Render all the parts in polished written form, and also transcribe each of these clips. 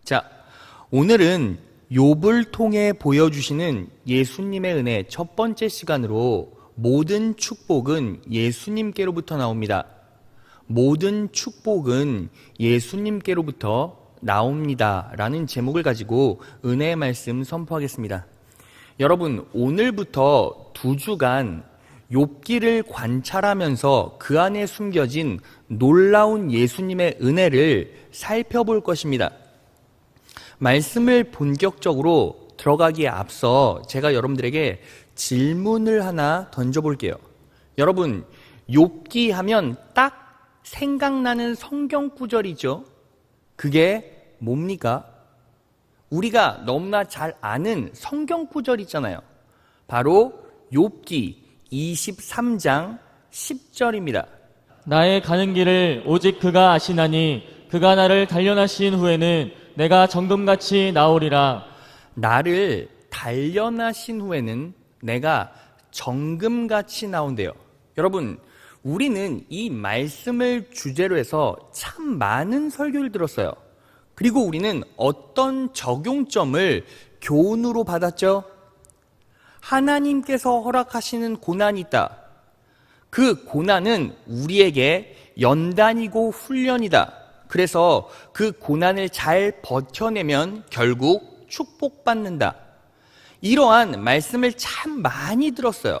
자, 오늘은 욥을 통해 보여주시는 예수님의 은혜 첫 번째 시간으로 모든 축복은 예수님께로부터 나옵니다. 모든 축복은 예수님께로부터 나옵니다 라는 제목을 가지고 은혜의 말씀 선포하겠습니다. 여러분, 오늘부터 2주간 욥기를 관찰하면서 그 안에 숨겨진 놀라운 예수님의 은혜를 살펴볼 것입니다. 말씀을 본격적으로 들어가기에 앞서 제가 여러분들에게 질문을 하나 던져볼게요. 여러분, 욥기 하면 딱 생각나는 성경 구절이죠. 그게 뭡니까? 우리가 너무나 잘 아는 성경 구절 있잖아요. 바로 욥기 23장 10절입니다. 나의 가는 길을 오직 그가 아시나니 그가 나를 단련하신 후에는 내가 정금같이 나오리라. 나를 단련하신 후에는 내가 정금같이 나온대요. 여러분, 우리는 이 말씀을 주제로 해서 참 많은 설교를 들었어요. 그리고 우리는 어떤 적용점을 교훈으로 받았죠? 하나님께서 허락하시는 고난이 있다. 그 고난은 우리에게 연단이고 훈련이다. 그래서 그 고난을 잘 버텨내면 결국 축복받는다. 이러한 말씀을 참 많이 들었어요.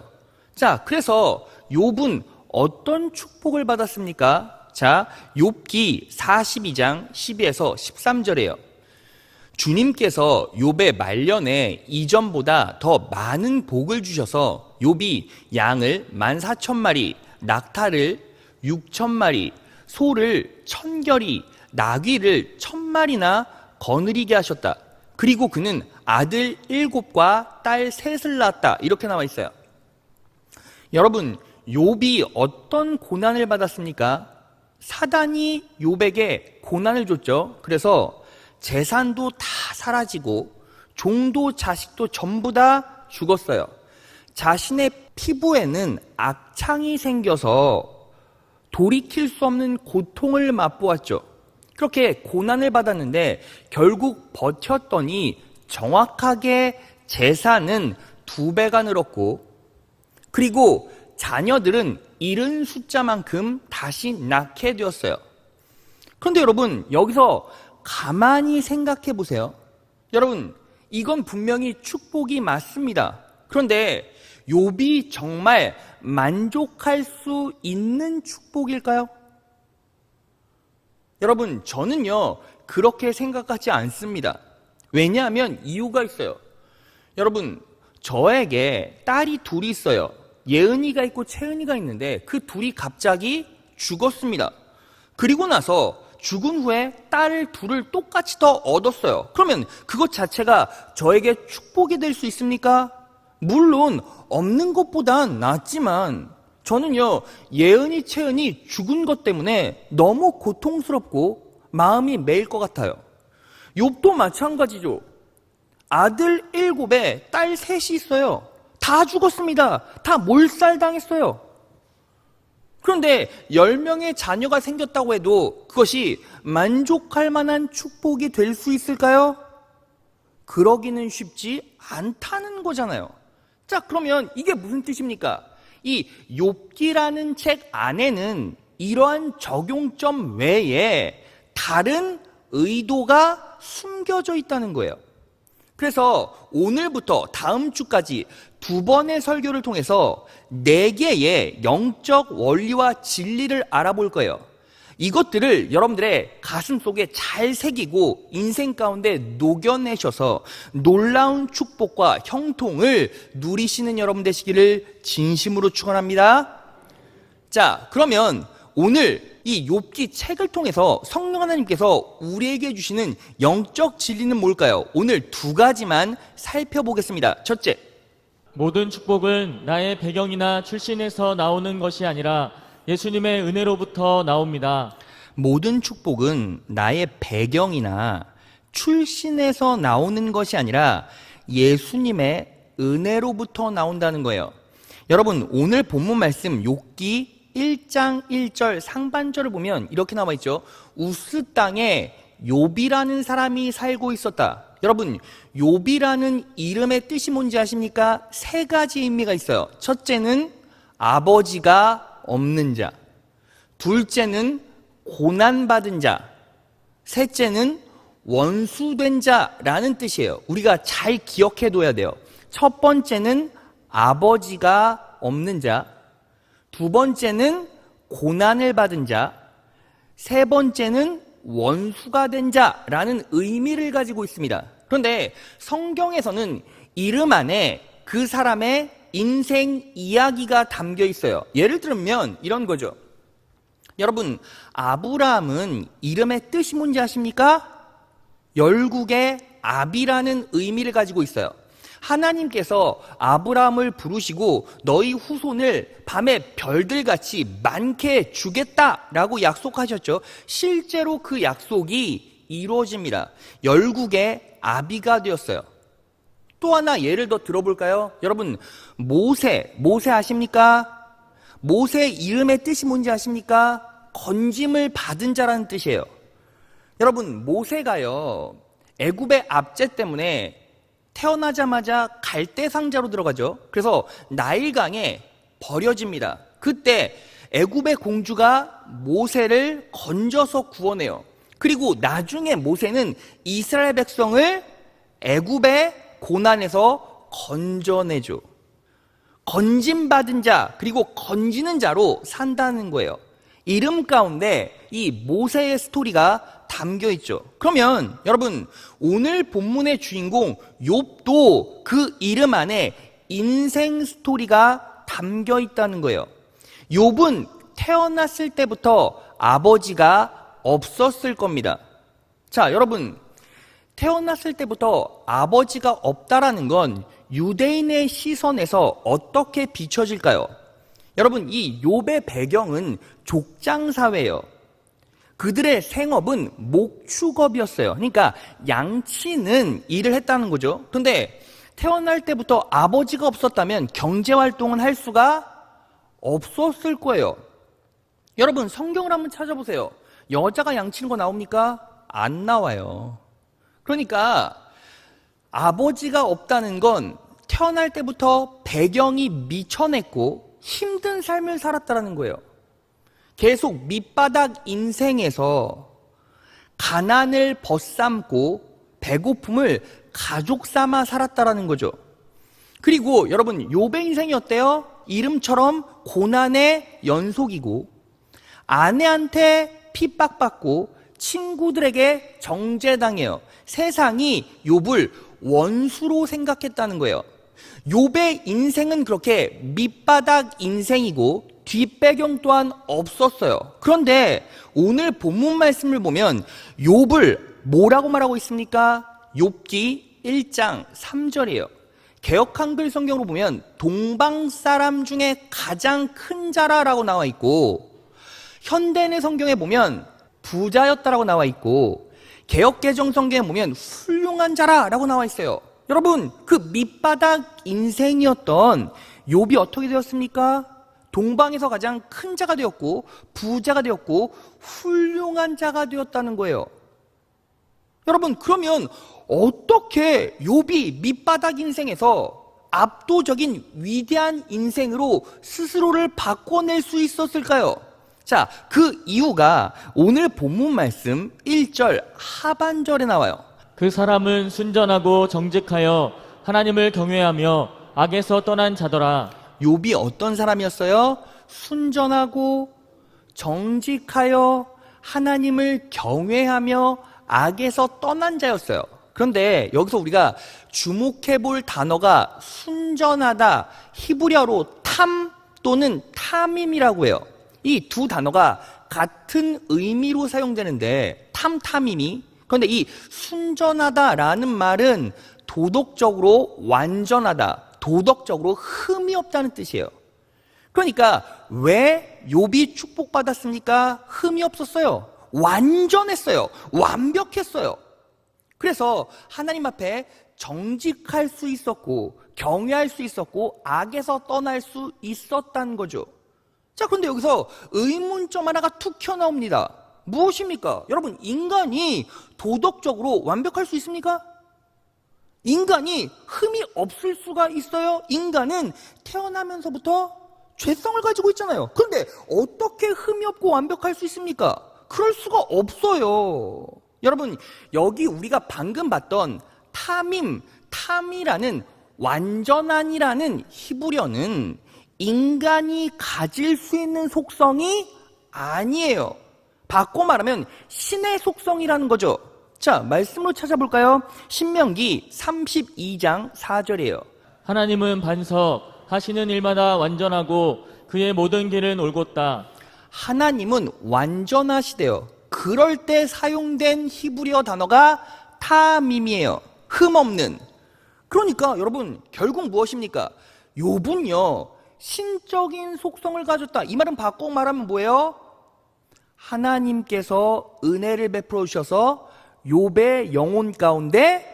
자, 그래서 욥은 어떤 축복을 받았습니까? 자, 욥기 42장 12에서 13절이에요. 주님께서 욥의 말년에 이전보다 더 많은 복을 주셔서 욥이 양을 14,000마리, 낙타를 6,000마리, 소를 1,000결이, 나귀를 1,000마리나 거느리게 하셨다. 그리고 그는 아들 7과 딸 3을 낳았다. 이렇게 나와 있어요. 여러분, 욥이 어떤 고난을 받았습니까? 사단이 욥에게 고난을 줬죠. 그래서 재산도 다 사라지고 종도 자식도 전부 다 죽었어요. 자신의 피부에는 악창이 생겨서 돌이킬 수 없는 고통을 맛보았죠. 그렇게 고난을 받았는데 결국 버텼더니 정확하게 재산은 2배가 늘었고, 그리고 자녀들은 잃은 숫자만큼 다시 낳게 되었어요. 그런데 여러분, 여기서 가만히 생각해 보세요. 여러분, 이건 분명히 축복이 맞습니다. 그런데 욥이 정말 만족할 수 있는 축복일까요? 여러분, 저는요 그렇게 생각하지 않습니다. 왜냐하면 이유가 있어요. 여러분, 저에게 딸이 둘이 있어요. 예은이가 있고 채은이가 있는데 그 둘이 갑자기 죽었습니다. 그리고 나서 죽은 후에 딸 둘을 똑같이 더 얻었어요. 그러면 그것 자체가 저에게 축복이 될 수 있습니까? 물론 없는 것보단 낫지만 저는요 예은이, 채은이 죽은 것 때문에 너무 고통스럽고 마음이 메일 것 같아요. 욥도 마찬가지죠. 아들 7에 딸 3이 있어요. 다 죽었습니다. 다 몰살당했어요. 그런데 10명의 자녀가 생겼다고 해도 그것이 만족할 만한 축복이 될 수 있을까요? 그러기는 쉽지 않다는 거잖아요. 자, 그러면 이게 무슨 뜻입니까? 이 욥기라는 책 안에는 이러한 적용점 외에 다른 의도가 숨겨져 있다는 거예요. 그래서 오늘부터 다음 주까지 2번의 설교를 통해서 4개의 영적 원리와 진리를 알아볼 거예요. 이것들을 여러분들의 가슴 속에 잘 새기고 인생 가운데 녹여내셔서 놀라운 축복과 형통을 누리시는 여러분 되시기를 진심으로 축원합니다. 자, 그러면 오늘 이 욥기 책을 통해서 성령 하나님께서 우리에게 주시는 영적 진리는 뭘까요? 오늘 2가지만 살펴보겠습니다. 첫째, 모든 축복은 나의 배경이나 출신에서 나오는 것이 아니라 예수님의 은혜로부터 나옵니다. 모든 축복은 나의 배경이나 출신에서 나오는 것이 아니라 예수님의 은혜로부터 나온다는 거예요. 여러분, 오늘 본문 말씀 욥기 1장 1절 상반절을 보면 이렇게 나와 있죠. 우스 땅에 욥이라는 사람이 살고 있었다. 여러분, 욥이라는 이름의 뜻이 뭔지 아십니까? 세 가지 의미가 있어요. 첫째는 아버지가 없는 자, 둘째는 고난받은 자, 셋째는 원수된 자라는 뜻이에요. 우리가 잘 기억해둬야 돼요. 첫 번째는 아버지가 없는 자, 두 번째는 고난을 받은 자, 세 번째는 원수가 된 자라는 의미를 가지고 있습니다. 그런데 성경에서는 이름 안에 그 사람의 인생 이야기가 담겨 있어요. 예를 들면 이런 거죠. 여러분, 아브라함은 이름의 뜻이 뭔지 아십니까? 열국의 압이라는 의미를 가지고 있어요. 하나님께서 아브라함을 부르시고 너희 후손을 밤에 별들같이 많게 주겠다라고 약속하셨죠. 실제로 그 약속이 이루어집니다. 열국의 아비가 되었어요. 또 하나 예를 더 들어볼까요? 여러분, 모세 아십니까? 모세 이름의 뜻이 뭔지 아십니까? 건짐을 받은 자라는 뜻이에요. 여러분, 모세가요, 애굽의 압제 때문에 태어나자마자 갈대 상자로 들어가죠. 그래서 나일강에 버려집니다. 그때 애굽의 공주가 모세를 건져서 구원해요. 그리고 나중에 모세는 이스라엘 백성을 애굽의 고난에서 건져내죠. 건짐받은 자, 그리고 건지는 자로 산다는 거예요. 이름 가운데 이 모세의 스토리가 담겨 있죠. 그러면 여러분, 오늘 본문의 주인공 욥도 그 이름 안에 인생 스토리가 담겨 있다는 거예요. 욥은 태어났을 때부터 아버지가 없었을 겁니다. 자, 여러분, 태어났을 때부터 아버지가 없다라는 건 유대인의 시선에서 어떻게 비춰질까요? 여러분, 이 욥의 배경은 족장 사회예요. 그들의 생업은 목축업이었어요. 그러니까 양치는 일을 했다는 거죠. 그런데 태어날 때부터 아버지가 없었다면 경제활동은 할 수가 없었을 거예요. 여러분, 성경을 한번 찾아보세요. 여자가 양치는 거 나옵니까? 안 나와요. 그러니까 아버지가 없다는 건 태어날 때부터 배경이 미천했고 힘든 삶을 살았다는 거예요. 계속 밑바닥 인생에서 가난을 벗삼고 배고픔을 가족 삼아 살았다라는 거죠. 그리고 여러분, 욥의 인생이 어때요? 이름처럼 고난의 연속이고 아내한테 핍박받고 친구들에게 정죄당해요. 세상이 욥을 원수로 생각했다는 거예요. 욥의 인생은 그렇게 밑바닥 인생이고 뒷배경 또한 없었어요. 그런데 오늘 본문 말씀을 보면 욥을 뭐라고 말하고 있습니까? 욥기 1장 3절이에요. 개역 한글 성경으로 보면 동방 사람 중에 가장 큰 자라라고 나와 있고, 현대인의 성경에 보면 부자였다라고 나와 있고, 개역 개정 성경에 보면 훌륭한 자라라고 나와 있어요. 여러분, 그 밑바닥 인생이었던 욥이 어떻게 되었습니까? 동방에서 가장 큰 자가 되었고 부자가 되었고 훌륭한 자가 되었다는 거예요. 여러분, 그러면 어떻게 욥이 밑바닥 인생에서 압도적인 위대한 인생으로 스스로를 바꿔낼 수 있었을까요? 자, 그 이유가 오늘 본문 말씀 1절 하반절에 나와요. 그 사람은 순전하고 정직하여 하나님을 경외하며 악에서 떠난 자더라. 욥이 어떤 사람이었어요? 순전하고 정직하여 하나님을 경외하며 악에서 떠난 자였어요. 그런데 여기서 우리가 주목해 볼 단어가 순전하다, 히브리어로 탐 또는 탐임이라고 해요. 이 두 단어가 같은 의미로 사용되는데 탐임이, 그런데 이 순전하다라는 말은 도덕적으로 완전하다, 도덕적으로 흠이 없다는 뜻이에요. 그러니까 왜 욥이 축복받았습니까? 흠이 없었어요. 완전했어요. 완벽했어요. 그래서 하나님 앞에 정직할 수 있었고 경외할 수 있었고 악에서 떠날 수 있었다는 거죠. 자, 그런데 여기서 의문점 하나가 툭 튀어나옵니다. 무엇입니까? 여러분, 인간이 도덕적으로 완벽할 수 있습니까? 인간이 흠이 없을 수가 있어요? 인간은 태어나면서부터 죄성을 가지고 있잖아요. 그런데 어떻게 흠이 없고 완벽할 수 있습니까? 그럴 수가 없어요. 여러분, 여기 우리가 방금 봤던 탐이라는 완전한이라는 히브리어는 인간이 가질 수 있는 속성이 아니에요. 바꿔 말하면 신의 속성이라는 거죠. 자, 말씀으로 찾아볼까요? 신명기 32장 4절이에요. 하나님은 반석 하시는 일마다 완전하고 그의 모든 길은 올곧다. 하나님은 완전하시대요. 그럴 때 사용된 히브리어 단어가 타밈이에요. 흠없는. 그러니까 여러분, 결국 무엇입니까? 욥은요, 신적인 속성을 가졌다. 이 말은 바꿔 말하면 뭐예요? 하나님께서 은혜를 베풀어 주셔서 욥의 영혼 가운데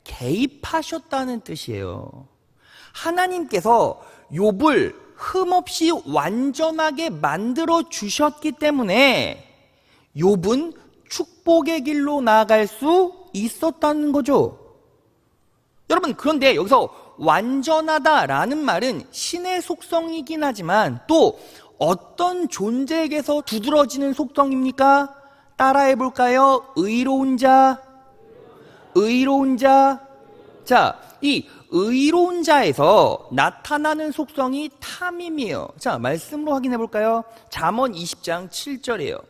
개입하셨다는 뜻이에요. 하나님께서 욥을 흠없이 완전하게 만들어 주셨기 때문에 욥은 축복의 길로 나아갈 수 있었다는 거죠. 여러분, 그런데 여기서 완전하다라는 말은 신의 속성이긴 하지만 또 어떤 존재에게서 두드러지는 속성입니까? 따라해 볼까요? 의로운 자. 자, 이 의로운 자에서 나타나는 속성이 탐임이에요. 자, 말씀으로 확인해 볼까요? 잠언 20장 7절이에요.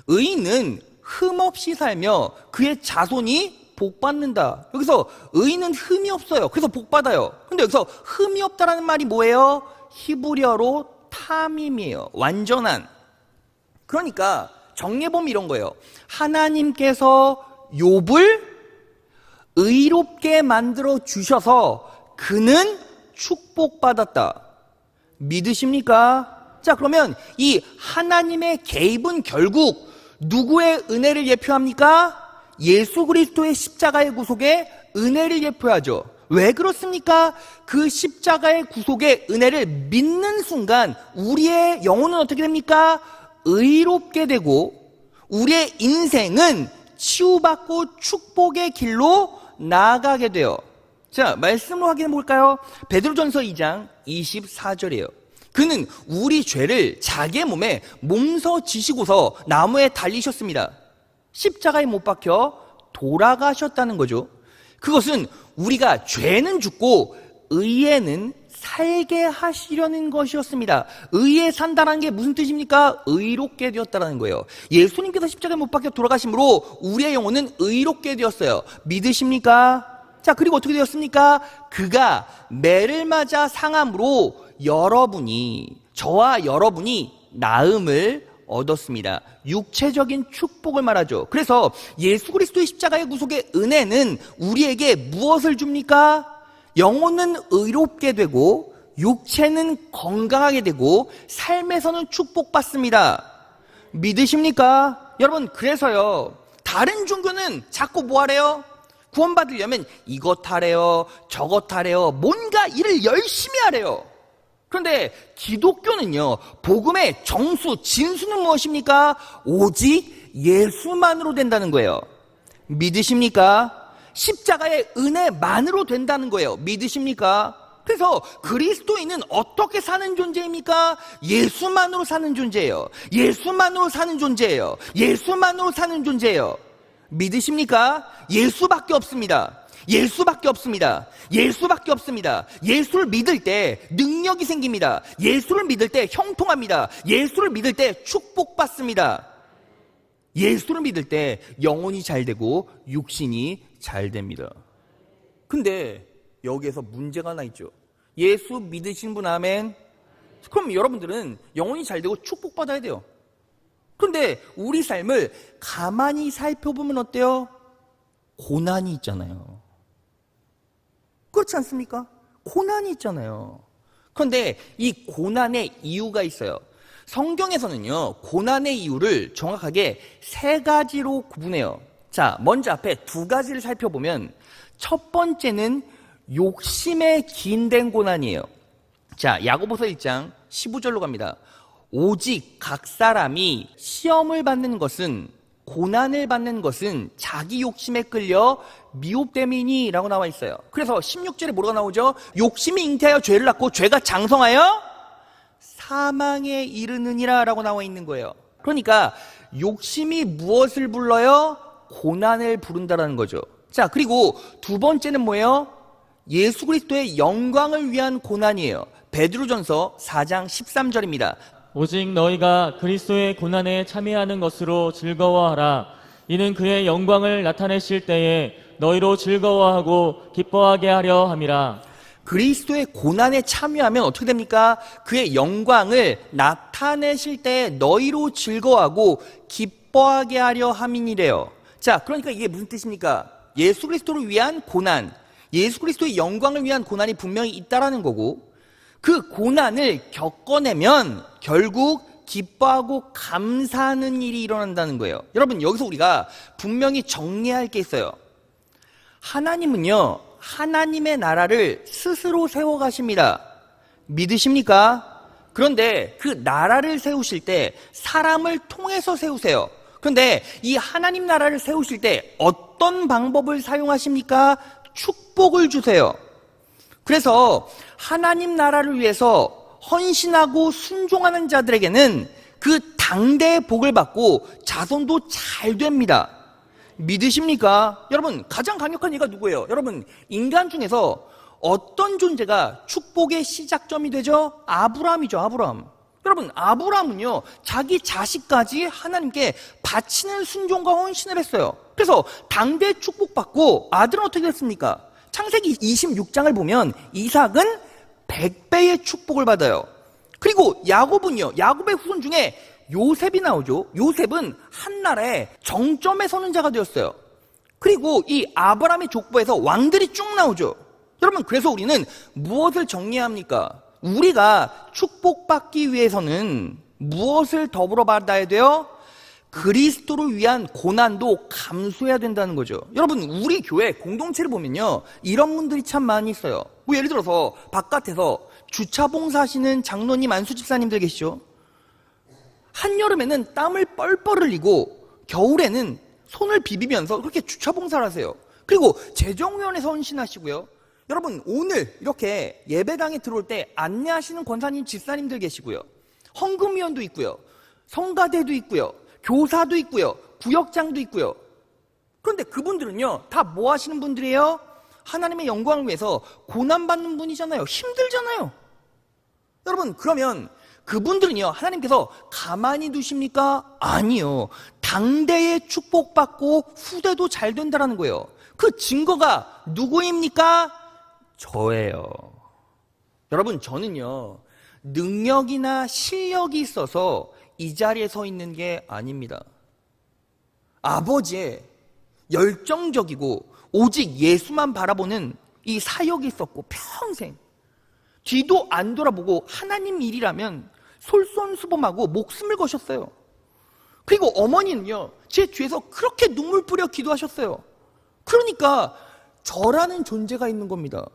의인은 흠없이 살며 그의 자손이 복받는다. 여기서 의인은 흠이 없어요. 그래서 복받아요. 근데 여기서 흠이 없다라는 말이 뭐예요? 히브리어로 탐임이에요. 완전한. 그러니까 정리해보면 이런 거예요. 하나님께서 욥을 의롭게 만들어 주셔서 그는 축복받았다. 믿으십니까? 자, 그러면 이 하나님의 개입은 결국 누구의 은혜를 예표합니까? 예수 그리스도의 십자가의 구속에 은혜를 예표하죠. 왜 그렇습니까? 그 십자가의 구속의 은혜를 믿는 순간 우리의 영혼은 어떻게 됩니까? 의롭게 되고 우리의 인생은 치유받고 축복의 길로 나아가게 돼요. 자, 말씀으로 확인해 볼까요? 베드로전서 2장 24절이에요. 그는 우리 죄를 자기의 몸에 몸서 지시고서 나무에 달리셨습니다. 십자가에 못 박혀 돌아가셨다는 거죠. 그것은 우리가 죄는 죽고 의에는 살게 하시려는 것이었습니다. 의에 산다는 게 무슨 뜻입니까? 의롭게 되었다는 거예요. 예수님께서 십자가에 못 박혀 돌아가심으로 우리의 영혼은 의롭게 되었어요. 믿으십니까? 자, 그리고 어떻게 되었습니까? 그가 매를 맞아 상함으로 저와 여러분이 나음을 얻었습니다. 육체적인 축복을 말하죠. 그래서 예수 그리스도의 십자가의 구속의 은혜는 우리에게 무엇을 줍니까? 영혼은 의롭게 되고 육체는 건강하게 되고 삶에서는 축복받습니다. 믿으십니까? 여러분, 그래서요, 다른 종교는 자꾸 뭐 하래요? 구원받으려면 이것 하래요, 저것 하래요, 뭔가 일을 열심히 하래요. 그런데 기독교는요, 복음의 정수, 진수는 무엇입니까? 오직 예수만으로 된다는 거예요. 믿으십니까? 십자가의 은혜만으로 된다는 거예요. 믿으십니까? 그래서 그리스도인은 어떻게 사는 존재입니까? 예수만으로 사는 존재예요. 예수만으로 사는 존재예요. 예수만으로 사는 존재예요. 믿으십니까? 예수밖에 없습니다. 예수밖에 없습니다. 예수밖에 없습니다. 예수를 믿을 때 능력이 생깁니다. 예수를 믿을 때 형통합니다. 예수를 믿을 때 축복받습니다. 예수를 믿을 때 영혼이 잘 되고 육신이 잘 됩니다. 근데 여기에서 문제가 하나 있죠. 예수 믿으신 분 아멘? 그럼 여러분들은 영혼이 잘 되고 축복받아야 돼요. 그런데 우리 삶을 가만히 살펴보면 어때요? 고난이 있잖아요. 그렇지 않습니까? 고난이 있잖아요. 그런데 이 고난의 이유가 있어요. 성경에서는요, 고난의 이유를 정확하게 세 가지로 구분해요. 자, 먼저 앞에 두 가지를 살펴보면 첫 번째는 욕심에 기인된 고난이에요. 자, 야고보서 1장 15절로 갑니다. 오직 각 사람이 시험을 받는 것은 고난을 받는 것은 자기 욕심에 끌려 미혹됨이니라고 나와 있어요. 그래서 16절에 뭐가 나오죠? 욕심이 잉태하여 죄를 낳고 죄가 장성하여 사망에 이르느니라 라고 나와 있는 거예요. 그러니까 욕심이 무엇을 불러요? 고난을 부른다라는 거죠. 자, 그리고 두 번째는 뭐예요? 예수 그리스도의 영광을 위한 고난이에요. 베드로전서 4장 13절입니다. 오직 너희가 그리스도의 고난에 참여하는 것으로 즐거워하라. 이는 그의 영광을 나타내실 때에 너희로 즐거워하고 기뻐하게 하려 함이라. 그리스도의 고난에 참여하면 어떻게 됩니까? 그의 영광을 나타내실 때 너희로 즐거워하고 기뻐하게 하려 함이니래요. 자, 그러니까 이게 무슨 뜻입니까? 예수 그리스도를 위한 고난, 예수 그리스도의 영광을 위한 고난이 분명히 있다라는 거고, 그 고난을 겪어내면 결국 기뻐하고 감사하는 일이 일어난다는 거예요. 여러분, 여기서 우리가 분명히 정리할 게 있어요. 하나님은요, 하나님의 나라를 스스로 세워가십니다. 믿으십니까? 그런데 그 나라를 세우실 때 사람을 통해서 세우세요. 그런데 이 하나님 나라를 세우실 때 어떤 방법을 사용하십니까? 축복을 주세요. 그래서 하나님 나라를 위해서 헌신하고 순종하는 자들에게는 그 당대의 복을 받고 자손도 잘 됩니다. 믿으십니까? 여러분, 가장 강력한 예가 누구예요? 여러분, 인간 중에서 어떤 존재가 축복의 시작점이 되죠? 아브라함이죠, 아브라함. 여러분, 아브라함은요, 자기 자식까지 하나님께 바치는 순종과 헌신을 했어요. 그래서 당대 축복받고 아들은 어떻게 됐습니까? 창세기 26장을 보면 이삭은 100배의 축복을 받아요. 그리고 야곱은요, 야곱의 후손 중에 요셉이 나오죠. 요셉은 한나라의 정점에 서는 자가 되었어요. 그리고 이 아브라함의 족보에서 왕들이 쭉 나오죠. 여러분, 그래서 우리는 무엇을 정리해야 합니까? 우리가 축복받기 위해서는 무엇을 더불어 받아야 돼요? 그리스도를 위한 고난도 감수해야 된다는 거죠. 여러분, 우리 교회 공동체를 보면요, 이런 분들이 참 많이 있어요. 뭐 예를 들어서 바깥에서 주차 봉사하시는 장로님, 안수 집사님들 계시죠? 한여름에는 땀을 뻘뻘 흘리고 겨울에는 손을 비비면서 그렇게 주차 봉사를 하세요. 그리고 재정위원회에서 헌신하시고요. 여러분, 오늘 이렇게 예배당에 들어올 때 안내하시는 권사님, 집사님들 계시고요. 헌금위원도 있고요. 성가대도 있고요. 교사도 있고요. 구역장도 있고요. 그런데 그분들은요, 다 뭐 하시는 분들이에요? 하나님의 영광을 위해서 고난받는 분이잖아요. 힘들잖아요. 여러분, 그러면 그분들은요, 하나님께서 가만히 두십니까? 아니요. 당대에 축복받고 후대도 잘 된다는 거예요. 그 증거가 누구입니까? 저예요. 여러분, 저는요, 능력이나 실력이 있어서 이 자리에 서 있는 게 아닙니다. 아버지의 열정적이고 오직 예수만 바라보는 이 사역이 있었고, 평생 뒤도 안 돌아보고 하나님 일이라면 솔선수범하고 목숨을 거셨어요. 그리고 어머니는요, 제 뒤에서 그렇게 눈물 뿌려 기도하셨어요. 그러니까 저라는 존재가 있는 겁니다.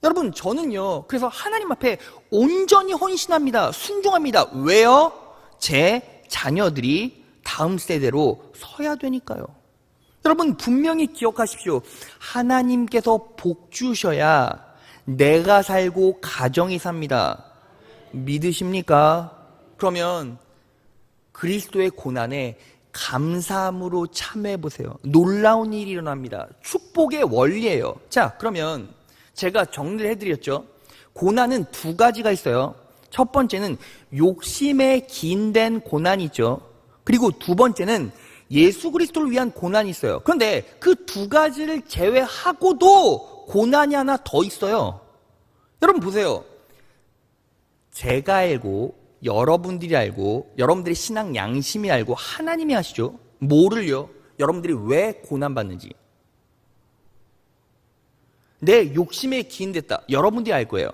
여러분, 저는요, 그래서 하나님 앞에 온전히 헌신합니다. 순종합니다. 왜요? 제 자녀들이 다음 세대로 서야 되니까요. 여러분, 분명히 기억하십시오. 하나님께서 복 주셔야 내가 살고 가정이 삽니다. 믿으십니까? 그러면 그리스도의 고난에 감사함으로 참여해 보세요. 놀라운 일이 일어납니다. 축복의 원리예요. 자, 그러면 제가 정리를 해드렸죠. 고난은 두 가지가 있어요. 첫 번째는 욕심에 긴된 고난이 있죠. 그리고 두 번째는 예수 그리스도를 위한 고난이 있어요. 그런데 그 두 가지를 제외하고도 고난이 하나 더 있어요. 여러분 보세요. 제가 알고, 여러분들이 알고, 여러분들의 신앙 양심이 알고, 하나님이 아시죠? 뭐를요? 여러분들이 왜 고난받는지. 내 욕심에 기인됐다. 여러분들이 알 거예요.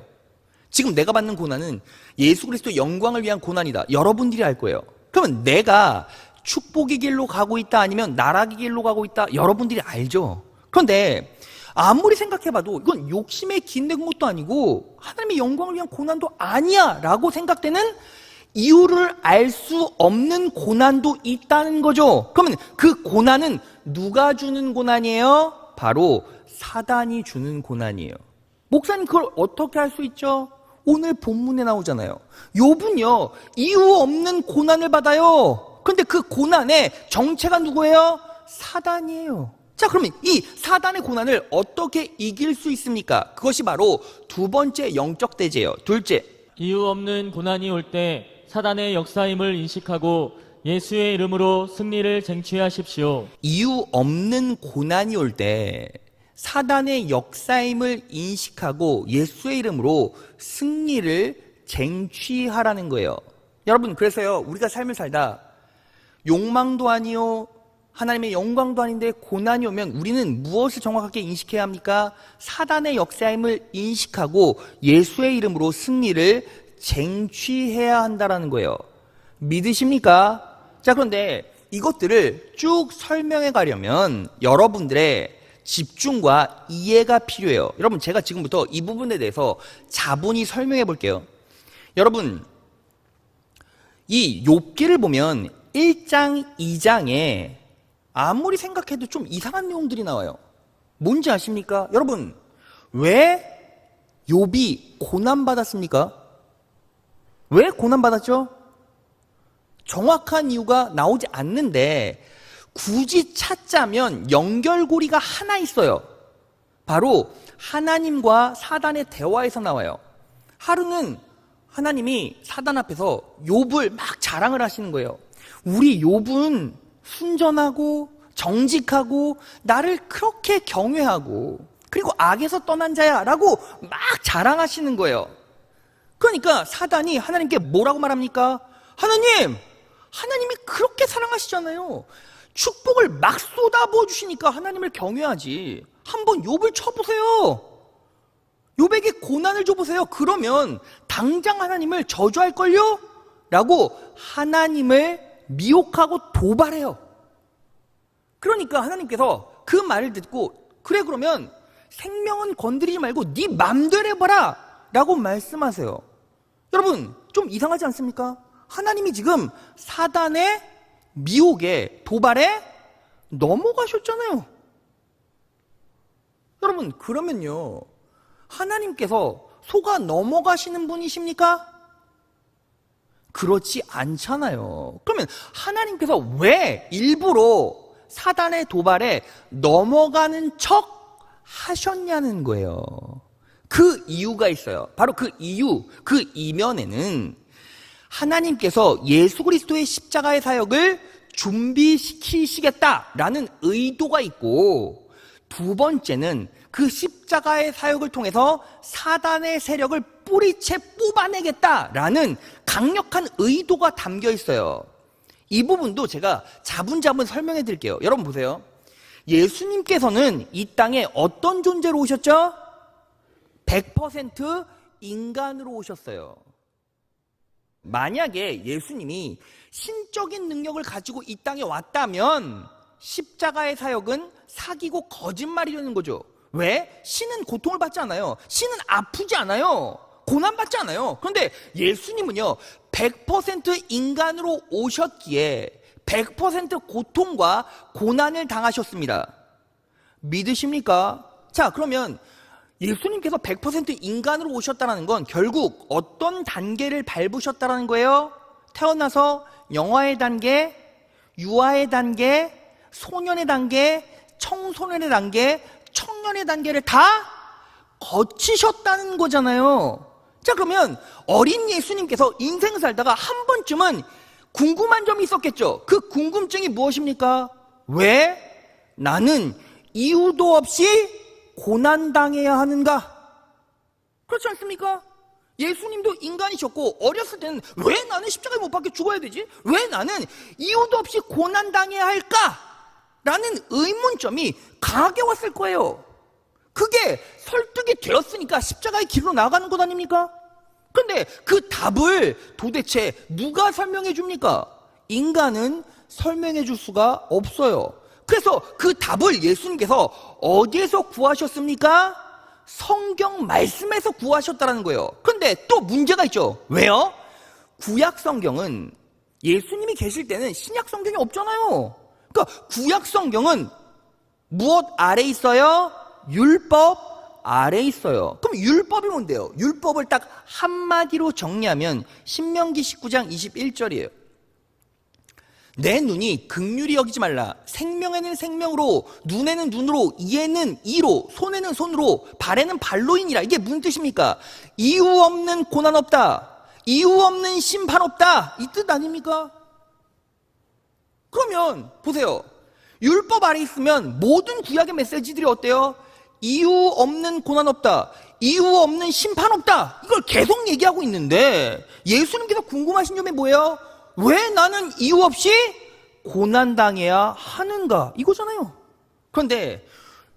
지금 내가 받는 고난은 예수 그리스도 영광을 위한 고난이다. 여러분들이 알 거예요. 그러면 내가 축복의 길로 가고 있다, 아니면 나락의 길로 가고 있다, 여러분들이 알죠. 그런데 아무리 생각해봐도 이건 욕심에 기인된 것도 아니고 하나님의 영광을 위한 고난도 아니야 라고 생각되는 이유를 알 수 없는 고난도 있다는 거죠. 그러면 그 고난은 누가 주는 고난이에요? 바로 사단이 주는 고난이에요. 목사님 그걸 어떻게 할 수 있죠? 오늘 본문에 나오잖아요. 욥은요 이유 없는 고난을 받아요. 근데 그 고난의 정체가 누구예요? 사단이에요. 자, 그러면 이 사단의 고난을 어떻게 이길 수 있습니까? 그것이 바로 두 번째 영적 대제예요. 둘째, 이유 없는 고난이 올 때 사단의 역사임을 인식하고 예수의 이름으로 승리를 쟁취하십시오. 이유 없는 고난이 올 때 사단의 역사임을 인식하고 예수의 이름으로 승리를 쟁취하라는 거예요. 여러분, 그래서요 우리가 삶을 살다 욕망도 아니요 하나님의 영광도 아닌데 고난이 오면 우리는 무엇을 정확하게 인식해야 합니까? 사단의 역사임을 인식하고 예수의 이름으로 승리를 쟁취해야 한다는 거예요. 믿으십니까? 자, 그런데 이것들을 쭉 설명해 가려면 여러분들의 집중과 이해가 필요해요. 여러분, 제가 지금부터 이 부분에 대해서 자분히 설명해 볼게요. 여러분, 이 욥기를 보면 1장, 2장에 아무리 생각해도 좀 이상한 내용들이 나와요. 뭔지 아십니까? 여러분, 왜 욥이 고난받았습니까? 왜 고난받았죠? 정확한 이유가 나오지 않는데 굳이 찾자면 연결고리가 하나 있어요. 바로 하나님과 사단의 대화에서 나와요. 하루는 하나님이 사단 앞에서 욥을 막 자랑을 하시는 거예요. 우리 욥은 순전하고 정직하고 나를 그렇게 경외하고 그리고 악에서 떠난 자야 라고 막 자랑하시는 거예요. 그러니까 사단이 하나님께 뭐라고 말합니까? 하나님이 그렇게 사랑하시잖아요. 축복을 막 쏟아부어 주시니까 하나님을 경외하지. 한번 욥을 쳐보세요. 욥에게 고난을 줘보세요. 그러면 당장 하나님을 저주할걸요? 라고 하나님을 미혹하고 도발해요. 그러니까 하나님께서 그 말을 듣고 그래 그러면 생명은 건드리지 말고 네 맘대로 해봐라 라고 말씀하세요. 여러분, 좀 이상하지 않습니까? 하나님이 지금 사단의 미혹에 도발에 넘어가셨잖아요. 여러분, 그러면요 하나님께서 속아 넘어가시는 분이십니까? 그렇지 않잖아요. 그러면 하나님께서 왜 일부러 사단의 도발에 넘어가는 척 하셨냐는 거예요. 그 이유가 있어요. 바로 그 이유, 그 이면에는 하나님께서 예수 그리스도의 십자가의 사역을 준비시키시겠다라는 의도가 있고, 두 번째는 그 십자가의 사역을 통해서 사단의 세력을 뿌리채 뽑아내겠다라는 강력한 의도가 담겨 있어요. 이 부분도 제가 자분자분 설명해 드릴게요. 여러분 보세요. 예수님께서는 이 땅에 어떤 존재로 오셨죠? 100% 인간으로 오셨어요. 만약에 예수님이 신적인 능력을 가지고 이 땅에 왔다면 십자가의 사역은 사기고 거짓말이라는 거죠. 왜? 신은 고통을 받지 않아요. 신은 아프지 않아요. 고난받지 않아요. 그런데 예수님은요 100% 인간으로 오셨기에 100% 고통과 고난을 당하셨습니다. 믿으십니까? 자, 그러면 예수님께서 100% 인간으로 오셨다는 건 결국 어떤 단계를 밟으셨다는 거예요? 태어나서 영아의 단계, 유아의 단계, 소년의 단계, 청소년의 단계, 청년의 단계를 다 거치셨다는 거잖아요. 자, 그러면 어린 예수님께서 인생을 살다가 한 번쯤은 궁금한 점이 있었겠죠. 그 궁금증이 무엇입니까? 왜 나는 이유도 없이 고난당해야 하는가? 그렇지 않습니까? 예수님도 인간이셨고 어렸을 때는 왜 나는 십자가에 못 박혀 죽어야 되지? 왜 나는 이유도 없이 고난당해야 할까? 라는 의문점이 강하게 왔을 거예요. 그게 설득이 되었으니까 십자가의 길로 나아가는 것 아닙니까? 그런데 그 답을 도대체 누가 설명해 줍니까? 인간은 설명해 줄 수가 없어요. 그래서 그 답을 예수님께서 어디에서 구하셨습니까? 성경 말씀에서 구하셨다는 거예요. 그런데 또 문제가 있죠. 왜요? 구약 성경은 예수님이 계실 때는 신약 성경이 없잖아요. 그러니까 구약 성경은 무엇 아래 있어요? 율법 아래 있어요. 그럼 율법이 뭔데요? 율법을 딱 한마디로 정리하면 신명기 19장 21절이에요. 내 눈이 긍휼히 여기지 말라. 생명에는 생명으로, 눈에는 눈으로, 이에는 이로, 손에는 손으로, 발에는 발로이니라. 이게 무슨 뜻입니까? 이유 없는 고난 없다. 이유 없는 심판 없다. 이 뜻 아닙니까? 그러면 보세요. 율법 아래 있으면 모든 구약의 메시지들이 어때요? 이유 없는 고난 없다. 이유 없는 심판 없다. 이걸 계속 얘기하고 있는데 예수님께서 궁금하신 점이 뭐예요? 왜 나는 이유 없이 고난당해야 하는가? 이거잖아요. 그런데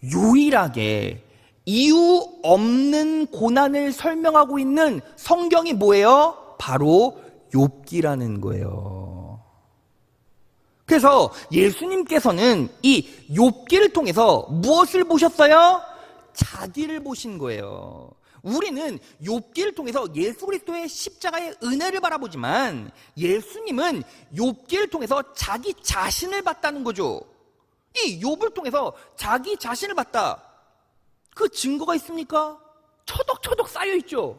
유일하게 이유 없는 고난을 설명하고 있는 성경이 뭐예요? 바로 욥기라는 거예요. 그래서 예수님께서는 이 욥기를 통해서 무엇을 보셨어요? 자기를 보신 거예요. 우리는 욥기를 통해서 예수 그리스도의 십자가의 은혜를 바라보지만 예수님은 욥기를 통해서 자기 자신을 봤다는 거죠. 이 욥을 통해서 자기 자신을 봤다. 그 증거가 있습니까? 처덕처덕 쌓여 있죠.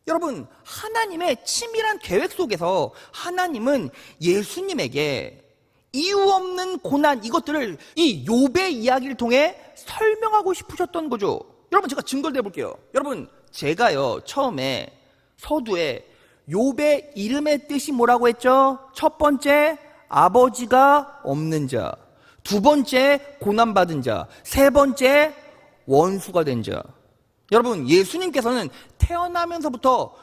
여러분, 하나님의 치밀한 계획 속에서 하나님은 예수님에게 이유 없는 고난, 이것들을 이 욥의 이야기를 통해 설명하고 싶으셨던 거죠. 여러분, 제가 증거를 대볼게요. 여러분, 제가요 처음에 서두에 욥의 이름의 뜻이 뭐라고 했죠? 첫 번째, 아버지가 없는 자. 두 번째, 고난받은 자. 세 번째, 원수가 된 자. 여러분, 예수님께서는 태어나면서부터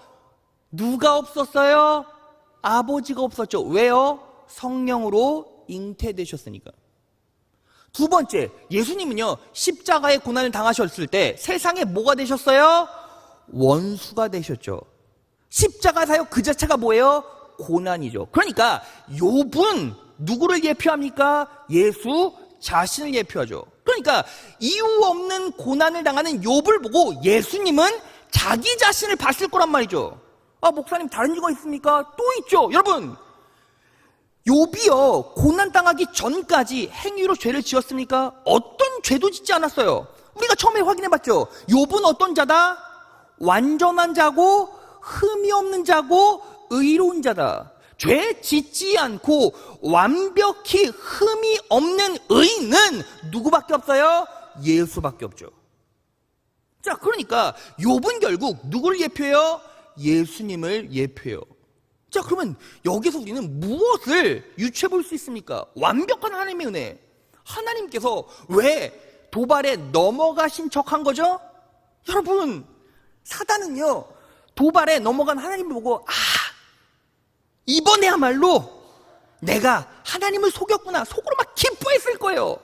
누가 없었어요? 아버지가 없었죠. 왜요? 성령으로 잉태되셨으니까. 두 번째, 예수님은요 십자가의 고난을 당하셨을 때 세상에 뭐가 되셨어요? 원수가 되셨죠. 십자가 사역 그 자체가 뭐예요? 고난이죠. 그러니까 욥은 누구를 예표합니까? 예수 자신을 예표하죠. 그러니까 이유 없는 고난을 당하는 욥을 보고 예수님은 자기 자신을 봤을 거란 말이죠. 아, 목사님 다른 이유가 있습니까? 또 있죠. 여러분, 욥이요 고난당하기 전까지 행위로 죄를 지었습니까? 어떤 죄도 짓지 않았어요. 우리가 처음에 확인해봤죠. 욥은 어떤 자다? 완전한 자고 흠이 없는 자고 의로운 자다. 죄 짓지 않고 완벽히 흠이 없는 의인은 누구밖에 없어요? 예수밖에 없죠. 자, 그러니까 욥은 결국 누구를 예표해요? 예수님을 예표해요. 자, 그러면 여기서 우리는 무엇을 유추해 볼 수 있습니까? 완벽한 하나님의 은혜. 하나님께서 왜 도발에 넘어가신 척한 거죠? 여러분, 사단은요 도발에 넘어간 하나님을 보고 이번에야말로 내가 하나님을 속였구나, 속으로 막 기뻐했을 거예요.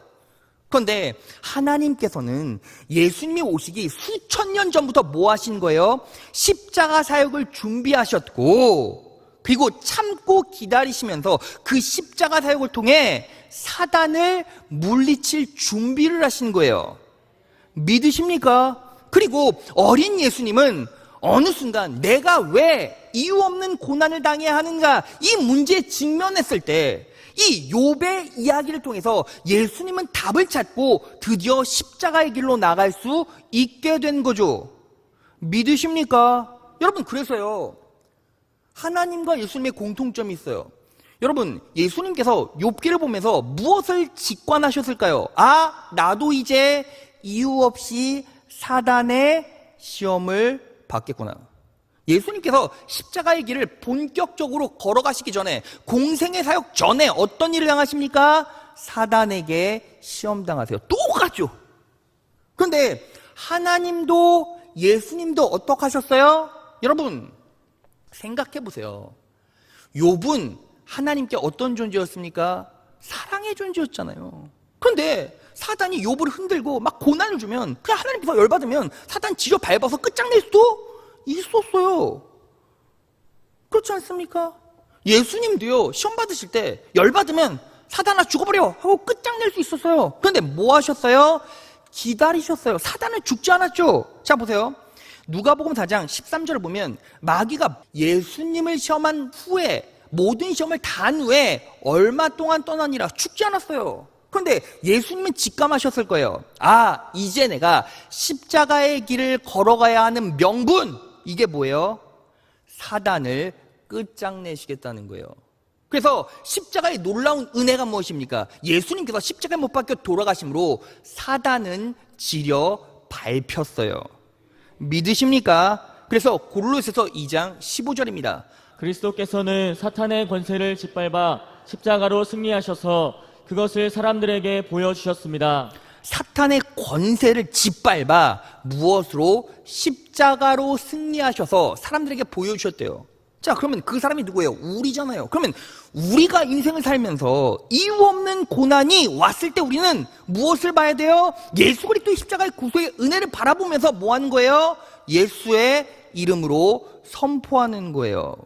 그런데 하나님께서는 예수님이 오시기 수천 년 전부터 뭐 하신 거예요? 십자가 사역을 준비하셨고, 그리고 참고 기다리시면서 그 십자가 사역을 통해 사단을 물리칠 준비를 하신 거예요. 믿으십니까? 그리고 어린 예수님은 어느 순간 내가 왜 이유 없는 고난을 당해야 하는가, 이 문제에 직면했을 때 이 욥의 이야기를 통해서 예수님은 답을 찾고 드디어 십자가의 길로 나갈 수 있게 된 거죠. 믿으십니까? 여러분, 그래서요 하나님과 예수님의 공통점이 있어요. 여러분, 예수님께서 욥기를 보면서 무엇을 직관하셨을까요? 나도 이제 이유 없이 사단의 시험을 받겠구나. 예수님께서 십자가의 길을 본격적으로 걸어가시기 전에, 공생의 사역 전에 어떤 일을 당하십니까? 사단에게 시험당하세요. 똑같죠. 그런데 하나님도 예수님도 어떻게 하셨어요? 여러분, 생각해 보세요. 욥은 하나님께 어떤 존재였습니까? 사랑의 존재였잖아요. 그런데 사단이 욥을 흔들고 막 고난을 주면 그냥 하나님께서 열받으면 사단 지려 밟아서 끝장낼 수도 있었어요. 그렇지 않습니까? 예수님도요 시험 받으실 때 열받으면 사단아 죽어버려 하고 끝장낼 수 있었어요. 그런데 뭐 하셨어요? 기다리셨어요. 사단은 죽지 않았죠. 자, 보세요. 누가복음 4장 13절을 보면 마귀가 예수님을 시험한 후에 모든 시험을 다 한 후에 얼마 동안 떠나니라 죽지 않았어요. 그런데 예수님은 직감하셨을 거예요. 아, 이제 내가 십자가의 길을 걸어가야 하는 명분, 이게 뭐예요? 사단을 끝장내시겠다는 거예요. 그래서 십자가의 놀라운 은혜가 무엇입니까? 예수님께서 십자가에 못 박혀 돌아가심으로 사단은 지려 밟혔어요. 믿으십니까? 그래서 고린도전서 2장 15절입니다. 그리스도께서는 사탄의 권세를 짓밟아 십자가로 승리하셔서 그것을 사람들에게 보여주셨습니다. 사탄의 권세를 짓밟아 무엇으로? 십자가로 승리하셔서 사람들에게 보여주셨대요. 자, 그러면 그 사람이 누구예요? 우리잖아요. 그러면 우리가 인생을 살면서 이유 없는 고난이 왔을 때 우리는 무엇을 봐야 돼요? 예수 그리스도의 십자가의 구속의 은혜를 바라보면서 뭐 하는 거예요? 예수의 이름으로 선포하는 거예요.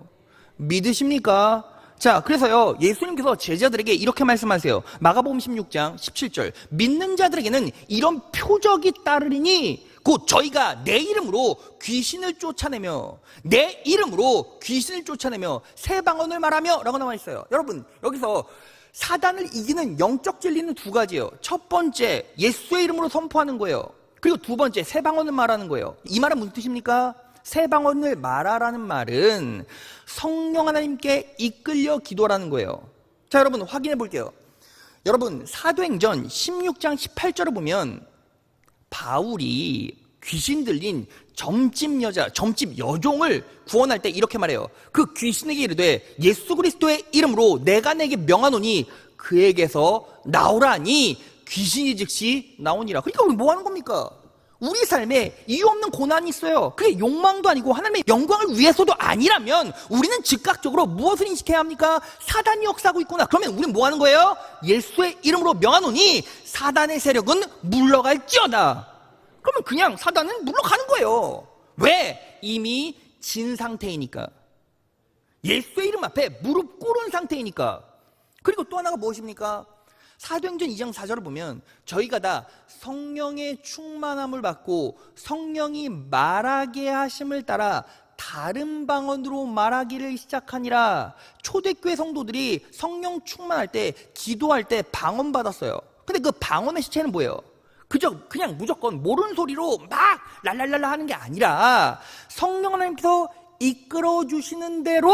믿으십니까? 자, 그래서요, 예수님께서 제자들에게 이렇게 말씀하세요. 마가복음 16장 17절. 믿는 자들에게는 이런 표적이 따르리니 곧 저희가 내 이름으로 귀신을 쫓아내며 내 이름으로 귀신을 쫓아내며 새 방언을 말하며 라고 나와 있어요. 여러분, 여기서 사단을 이기는 영적 진리는 두 가지예요. 첫 번째, 예수의 이름으로 선포하는 거예요. 그리고 두 번째, 새 방언을 말하는 거예요. 이 말은 무슨 뜻입니까? 새 방언을 말하라는 말은 성령 하나님께 이끌려 기도라는 거예요. 자, 여러분 확인해 볼게요. 여러분 사도행전 16장 18절을 보면 바울이 귀신 들린 점집 여종을 구원할 때 이렇게 말해요. 그 귀신에게 이르되 예수 그리스도의 이름으로 내가 내게 명하노니 그에게서 나오라니 귀신이 즉시 나오니라. 그러니까 우리 뭐 하는 겁니까? 우리 삶에 이유 없는 고난이 있어요. 그게 욕망도 아니고 하나님의 영광을 위해서도 아니라면 우리는 즉각적으로 무엇을 인식해야 합니까? 사단이 역사하고 있구나. 그러면 우리는 뭐 하는 거예요? 예수의 이름으로 명하노니 사단의 세력은 물러갈지어다. 그러면 그냥 사단은 물러가는 거예요. 왜? 이미 진 상태이니까. 예수의 이름 앞에 무릎 꿇은 상태이니까. 그리고 또 하나가 무엇입니까? 사도행전 2장 4절을 보면 저희가 다 성령의 충만함을 받고 성령이 말하게 하심을 따라 다른 방언으로 말하기를 시작하니라. 초대교회 성도들이 성령 충만할 때 기도할 때 방언 받았어요. 근데 그 방언의 시체는 뭐예요? 그냥 무조건 모르는 소리로 막 랄랄랄라 하는 게 아니라 성령 하나님께서 이끌어 주시는 대로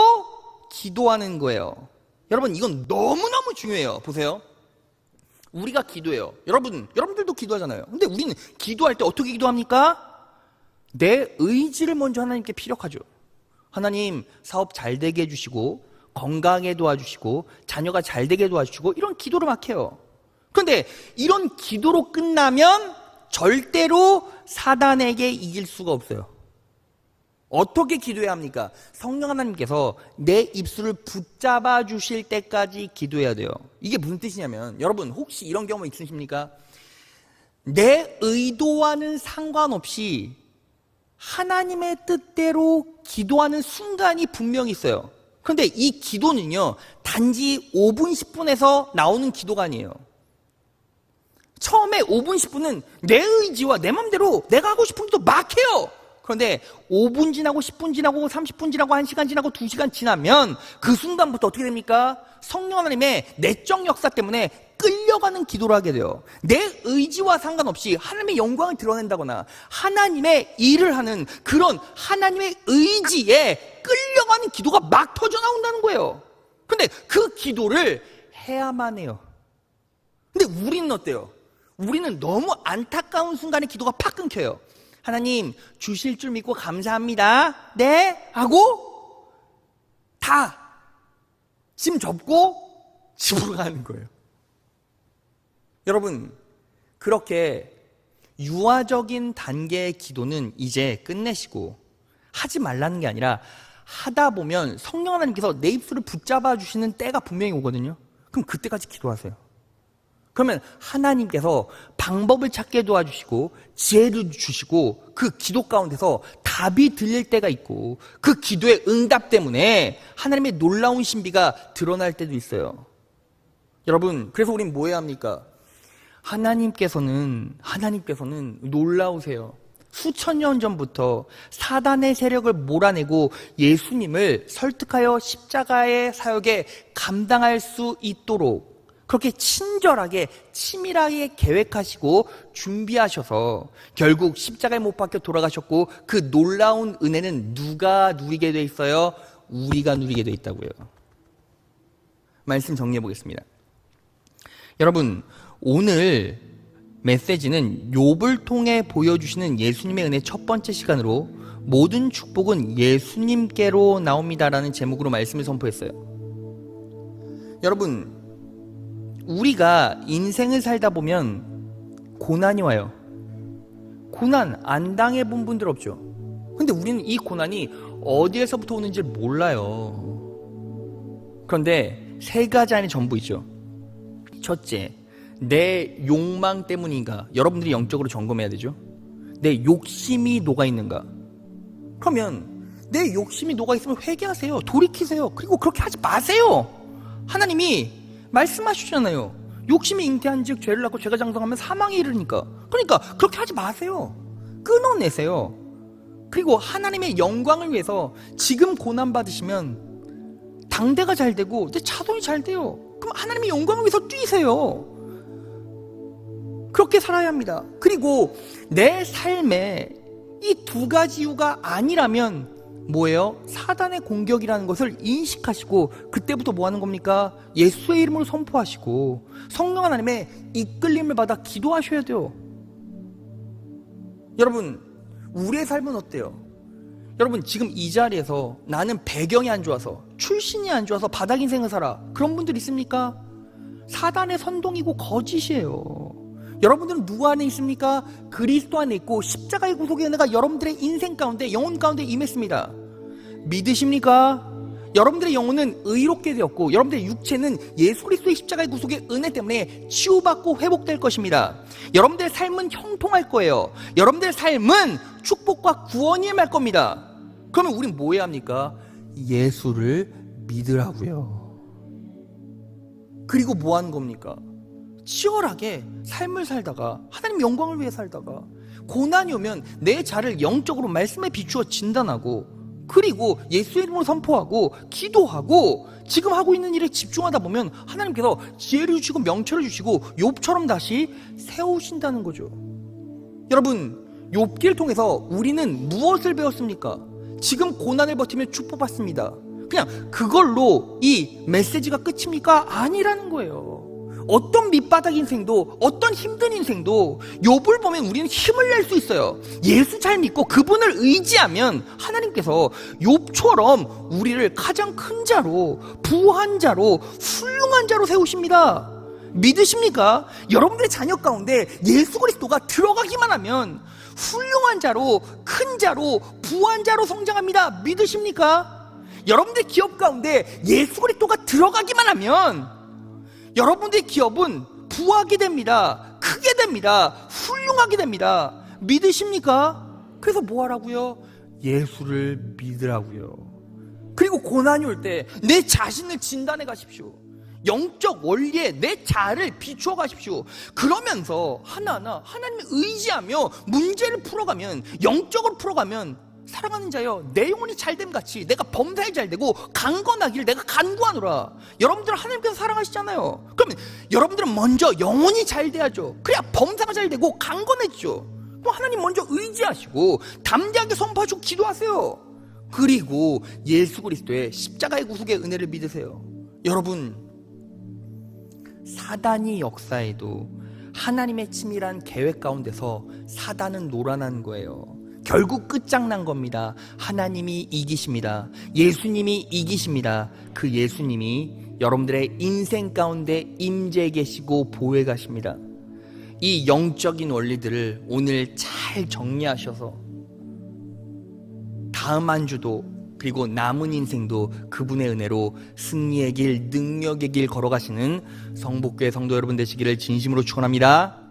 기도하는 거예요. 여러분 이건 너무너무 중요해요. 보세요. 우리가 기도해요. 여러분들도 기도하잖아요. 근데 우리는 기도할 때 어떻게 기도합니까? 내 의지를 먼저 하나님께 피력하죠. 하나님 사업 잘 되게 해주시고 건강하게 도와주시고 자녀가 잘 되게 도와주시고 이런 기도를 막 해요. 그런데 이런 기도로 끝나면 절대로 사단에게 이길 수가 없어요. 어떻게 기도해야 합니까? 성령 하나님께서 내 입술을 붙잡아 주실 때까지 기도해야 돼요. 이게 무슨 뜻이냐면 여러분 혹시 이런 경험 있으십니까? 내 의도와는 상관없이 하나님의 뜻대로 기도하는 순간이 분명히 있어요. 그런데 이 기도는요 단지 5분 10분에서 나오는 기도가 아니에요. 처음에 5분 10분은 내 의지와 내 맘대로 내가 하고 싶은 기도 막 해요. 그런데 5분 지나고 10분 지나고 30분 지나고 1시간 지나고 2시간 지나면 그 순간부터 어떻게 됩니까? 성령 하나님의 내적 역사 때문에 끌려가는 기도를 하게 돼요. 내 의지와 상관없이 하나님의 영광을 드러낸다거나 하나님의 일을 하는 그런 하나님의 의지에 끌려가는 기도가 막 터져 나온다는 거예요. 근데 그 기도를 해야만 해요. 근데 우리는 어때요? 우리는 너무 안타까운 순간에 기도가 팍 끊겨요. 하나님 주실 줄 믿고 감사합니다. 네? 하고 다 짐 접고 집으로 가는 거예요. 여러분 그렇게 유아적인 단계의 기도는 이제 끝내시고 하지 말라는 게 아니라 하다 보면 성령 하나님께서 내 입술을 붙잡아 주시는 때가 분명히 오거든요. 그럼 그때까지 기도하세요. 그러면 하나님께서 방법을 찾게 도와주시고 지혜를 주시고 그 기도 가운데서 답이 들릴 때가 있고 그 기도의 응답 때문에 하나님의 놀라운 신비가 드러날 때도 있어요. 여러분 그래서 우린 뭐 해야 합니까? 하나님께서는 놀라우세요. 수천 년 전부터 사단의 세력을 몰아내고 예수님을 설득하여 십자가의 사역에 감당할 수 있도록 그렇게 친절하게 치밀하게 계획하시고 준비하셔서 결국 십자가에 못 박혀 돌아가셨고 그 놀라운 은혜는 누가 누리게 돼 있어요? 우리가 누리게 돼 있다고요. 말씀 정리해 보겠습니다. 여러분, 오늘 메시지는 욥을 통해 보여주시는 예수님의 은혜 첫 번째 시간으로 모든 축복은 예수님께로 나옵니다라는 제목으로 말씀을 선포했어요. 여러분, 우리가 인생을 살다 보면 고난이 와요. 고난 안 당해본 분들 없죠? 근데 우리는 이 고난이 어디에서부터 오는지 몰라요. 그런데 세 가지 안에 전부 있죠. 첫째, 내 욕망 때문인가? 여러분들이 영적으로 점검해야 되죠. 내 욕심이 녹아있는가? 그러면 내 욕심이 녹아있으면 회개하세요. 돌이키세요. 그리고 그렇게 하지 마세요. 하나님이 말씀하시잖아요. 욕심이 잉태한 즉 죄를 낳고 죄가 장성하면 사망에 이르니까. 그러니까 그렇게 하지 마세요. 끊어내세요. 그리고 하나님의 영광을 위해서 지금 고난받으시면 당대가 잘 되고 내 자손이 잘 돼요. 그럼 하나님의 영광을 위해서 뛰세요. 그렇게 살아야 합니다. 그리고 내 삶에 이 두 가지 이유가 아니라면 뭐예요? 사단의 공격이라는 것을 인식하시고 그때부터 뭐 하는 겁니까? 예수의 이름으로 선포하시고 성령 하나님의 이끌림을 받아 기도하셔야 돼요. 여러분, 우리의 삶은 어때요? 여러분, 지금 이 자리에서 나는 배경이 안 좋아서 출신이 안 좋아서 바닥 인생을 살아, 그런 분들 있습니까? 사단의 선동이고 거짓이에요. 여러분들은 누구 안에 있습니까? 그리스도 안에 있고 십자가의 구속의 은혜가 여러분들의 인생 가운데, 영혼 가운데 임했습니다. 믿으십니까? 여러분들의 영혼은 의롭게 되었고 여러분들의 육체는 예수 그리스도의 십자가의 구속의 은혜 때문에 치유받고 회복될 것입니다. 여러분들의 삶은 형통할 거예요. 여러분들의 삶은 축복과 구원이 임할 겁니다. 그러면 우린 뭐 해야 합니까? 예수를 믿으라고요. 그리고 뭐 하는 겁니까? 치열하게 삶을 살다가 하나님 영광을 위해 살다가 고난이 오면 내 자를 영적으로 말씀에 비추어 진단하고 그리고 예수의 이름으로 선포하고 기도하고 지금 하고 있는 일에 집중하다 보면 하나님께서 지혜를 주시고 명철을 주시고 욥처럼 다시 세우신다는 거죠. 여러분, 욥기를 통해서 우리는 무엇을 배웠습니까? 지금 고난을 버티면 축복받습니다. 그냥 그걸로 이 메시지가 끝입니까? 아니라는 거예요. 어떤 밑바닥 인생도 어떤 힘든 인생도 욥을 보면 우리는 힘을 낼 수 있어요. 예수 잘 믿고 그분을 의지하면 하나님께서 욥처럼 우리를 가장 큰 자로, 부한 자로, 훌륭한 자로 세우십니다. 믿으십니까? 여러분들의 자녀 가운데 예수 그리스도가 들어가기만 하면 훌륭한 자로, 큰 자로, 부한 자로 성장합니다. 믿으십니까? 여러분들 기업 가운데 예수 그리스도가 들어가기만 하면 여러분들의 기업은 부하게 됩니다. 크게 됩니다. 훌륭하게 됩니다. 믿으십니까? 그래서 뭐 하라고요? 예수를 믿으라고요. 그리고 고난이 올 때 내 자신을 진단해 가십시오. 영적 원리에 내 자아를 비추어 가십시오. 그러면서 하나하나 하나님을 의지하며 문제를 풀어가면, 영적으로 풀어가면 사랑하는 자여, 내 영혼이 잘됨 같이 내가 범사에 잘되고 강건하기를 내가 간구하노라. 여러분들 하나님께서 사랑하시잖아요. 그러면 여러분들은 먼저 영혼이 잘돼야죠. 그래야 범사가 잘되고 강건해지죠. 그럼 하나님 먼저 의지하시고 담대하게 선포하시고 기도하세요. 그리고 예수 그리스도의 십자가의 구속의 은혜를 믿으세요. 여러분, 사단이 역사에도 하나님의 치밀한 계획 가운데서 사단은 놀아난 거예요. 결국 끝장난 겁니다. 하나님이 이기십니다. 예수님이 이기십니다. 그 예수님이 여러분들의 인생 가운데 임재해 계시고 보호해 가십니다. 이 영적인 원리들을 오늘 잘 정리하셔서 다음 한 주도 그리고 남은 인생도 그분의 은혜로 승리의 길, 능력의 길 걸어가시는 성복교회 성도 여러분 되시기를 진심으로 축원합니다.